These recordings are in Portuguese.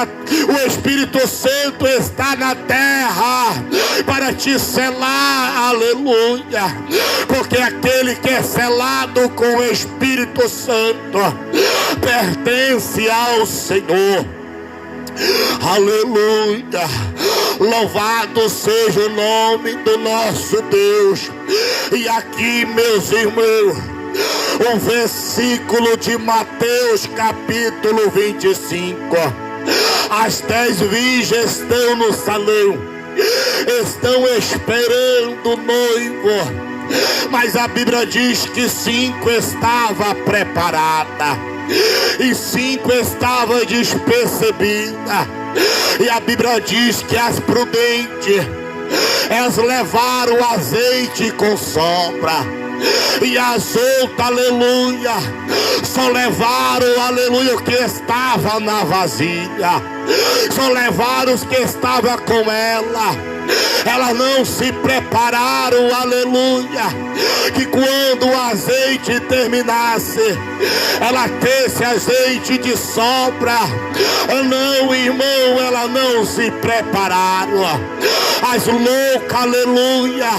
O Espírito Santo está na terra para te selar, aleluia, porque aquele que é selado com o Espírito Santo pertence ao Senhor, aleluia. Louvado seja o nome do nosso Deus. E aqui, meus irmãos, um versículo de Mateus capítulo 25. As 10 virgens estão no salão, estão esperando o noivo, mas a Bíblia diz que 5 estavam preparadas e 5 estavam despercebidas. E a Bíblia diz que as prudentes, elas levaram o azeite com sobra, e as outras, aleluia, só levaram, aleluia, o que estava na vasilha, só levaram os que estavam com ela. Elas não se prepararam, aleluia, que quando o azeite terminasse, ela tesse azeite de sobra. Não, irmão, elas não se prepararam. As loucas, aleluia,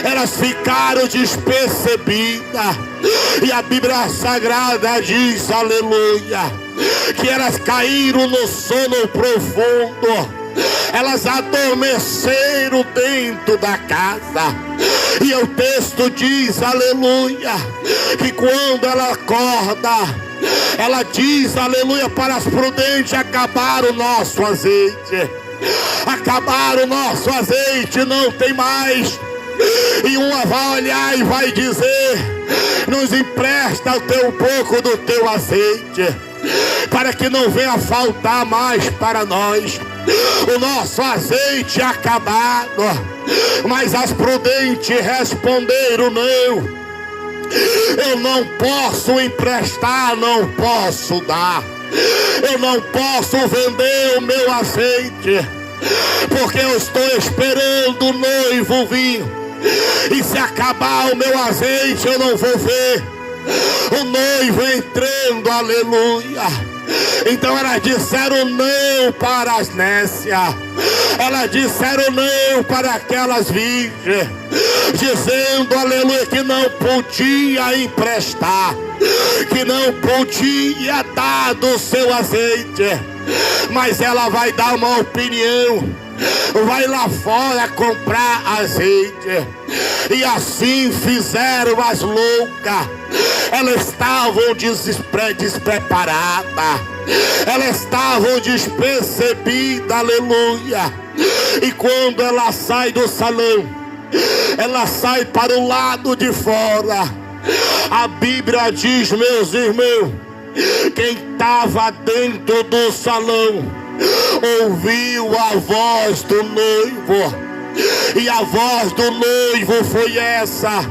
elas ficaram despercebidas. E a Bíblia Sagrada diz, aleluia, que elas caíram no sono profundo. Elas adormeceram dentro da casa. E o texto diz, aleluia, que quando ela acorda, ela diz, aleluia, para as prudentes: acabaram o nosso azeite, acabaram o nosso azeite, não tem mais. E uma vai olhar e vai dizer: nos empresta um pouco do teu azeite, para que não venha faltar mais para nós. O nosso azeite é acabado. Mas as prudentes responderam: não, eu não posso emprestar, não posso dar, eu não posso vender o meu azeite, porque eu estou esperando o noivo vir, e se acabar o meu azeite eu não vou ver o noivo entrando, aleluia. Então elas disseram não para as nécias, elas disseram não para aquelas virgens, dizendo, aleluia, que não podia emprestar, que não podia dar do seu azeite. Mas ela vai dar uma opinião, vai lá fora comprar azeite. E assim fizeram as loucas. Elas estavam despreparadas, elas estavam despercebidas, aleluia. E quando ela sai do salão, ela sai para o lado de fora. A Bíblia diz, meus irmãos, quem estava dentro do salão ouviu a voz do noivo. E a voz do noivo foi essa: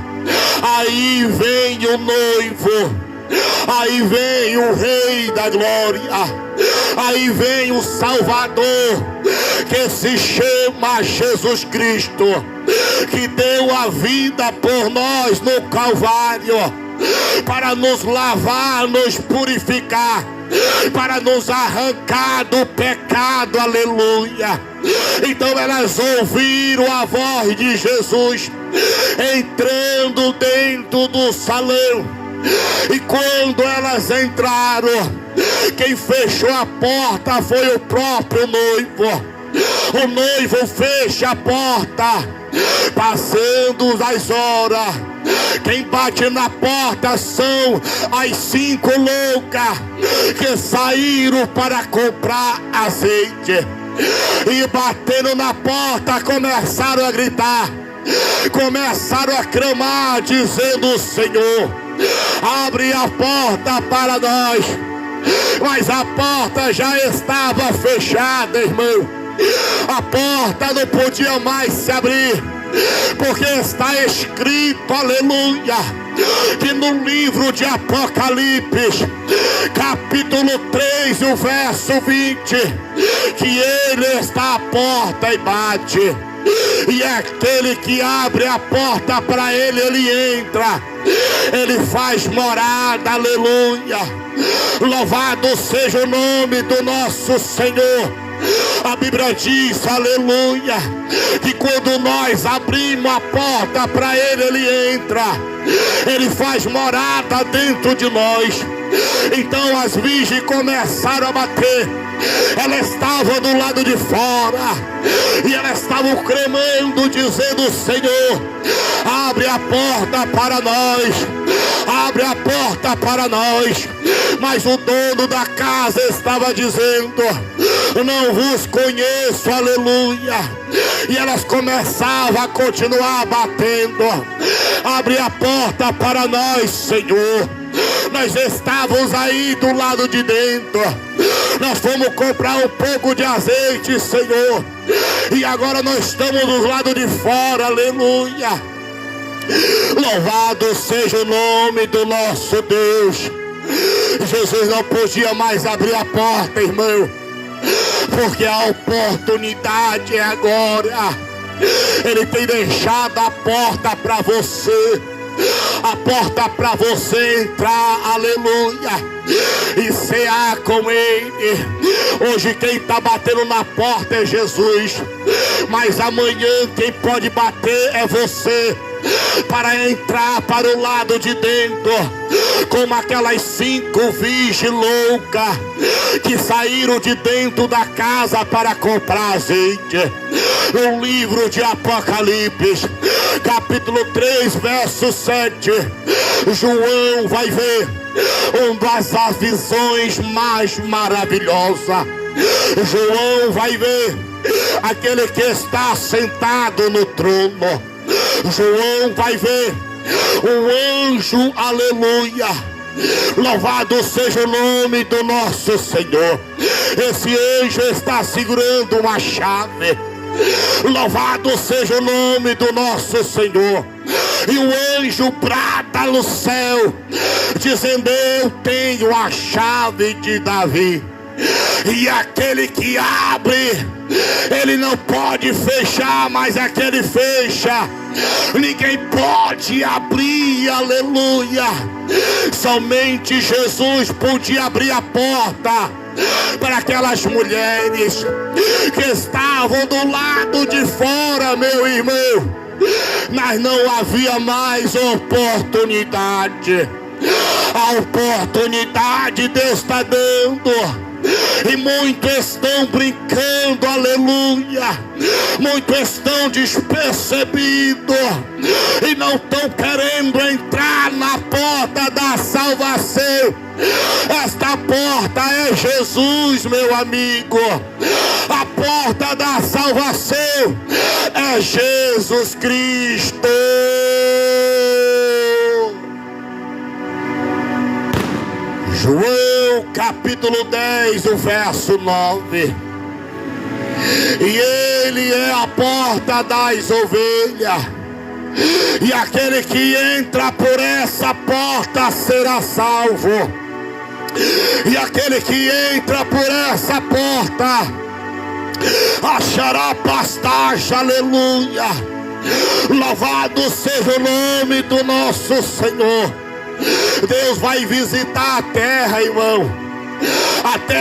aí vem o noivo, aí vem o Rei da Glória, aí vem o Salvador, que se chama Jesus Cristo, que deu a vida por nós no Calvário, para nos lavar, nos purificar, para nos arrancar do pecado, aleluia. Então elas ouviram a voz de Jesus entrando dentro do salão. E quando elas entraram, quem fechou a porta foi o próprio noivo. O noivo fecha a porta. Passando as horas, quem bate na porta são as 5 loucas que saíram para comprar azeite. E batendo na porta começaram a gritar, começaram a clamar, dizendo: Senhor, abre a porta para nós. Mas a porta já estava fechada, irmão. A porta não podia mais se abrir, porque está escrito, aleluia, que no livro de Apocalipse, capítulo 3, o verso 20, que ele está à porta e bate. E aquele que abre a porta para ele, ele entra, ele faz morada, aleluia. Louvado seja o nome do nosso Senhor. A Bíblia diz, aleluia, que quando nós abrimos a porta para Ele, Ele entra. Ele faz morada dentro de nós. Então as virgens começaram a bater. Elas estavam do lado de fora e elas estavam clamando, dizendo: Senhor, abre a porta para nós, abre a porta para nós. Mas o dono da casa estava dizendo: não vos conheço, aleluia. E elas começavam a continuar batendo: abre a porta para nós, Senhor. Nós estávamos aí do lado de dentro, nós fomos comprar um pouco de azeite, Senhor, e agora nós estamos do lado de fora, aleluia. Louvado seja o nome do nosso Deus. Jesus não podia mais abrir a porta, irmão, porque a oportunidade é agora. Ele tem deixado a porta para você, a porta para você entrar, aleluia, e cear com Ele. Hoje quem está batendo na porta é Jesus, mas amanhã quem pode bater é você, para entrar para o lado de dentro, como aquelas 5 virgens loucas que saíram de dentro da casa para comprar azeite. No livro de Apocalipse, capítulo 3, verso 7, João vai ver uma das visões mais maravilhosas. João vai ver aquele que está sentado no trono. João vai ver um anjo, aleluia. Louvado seja o nome do nosso Senhor. Esse anjo está segurando uma chave. Louvado seja o nome do nosso Senhor. E o anjo brada no céu, dizendo: eu tenho a chave de Davi. E aquele que abre, ele não pode fechar, mas aquele fecha, ninguém pode abrir, aleluia. Somente Jesus podia abrir a porta para aquelas mulheres que estavam do lado de fora, meu irmão. Mas não havia mais oportunidade. A oportunidade Deus está dando. E muitos estão brincando, aleluia. Muitos estão despercebidos e não estão querendo entrar na porta da salvação. Esta porta é Jesus, meu amigo. A porta da salvação é Jesus Cristo. João capítulo 10, o verso 9. E ele é a porta das ovelhas, e aquele que entra por essa porta será salvo. E aquele que entra por essa porta achará pastagem, aleluia. Louvado seja o nome do nosso Senhor. Deus vai visitar a terra, irmão. A terra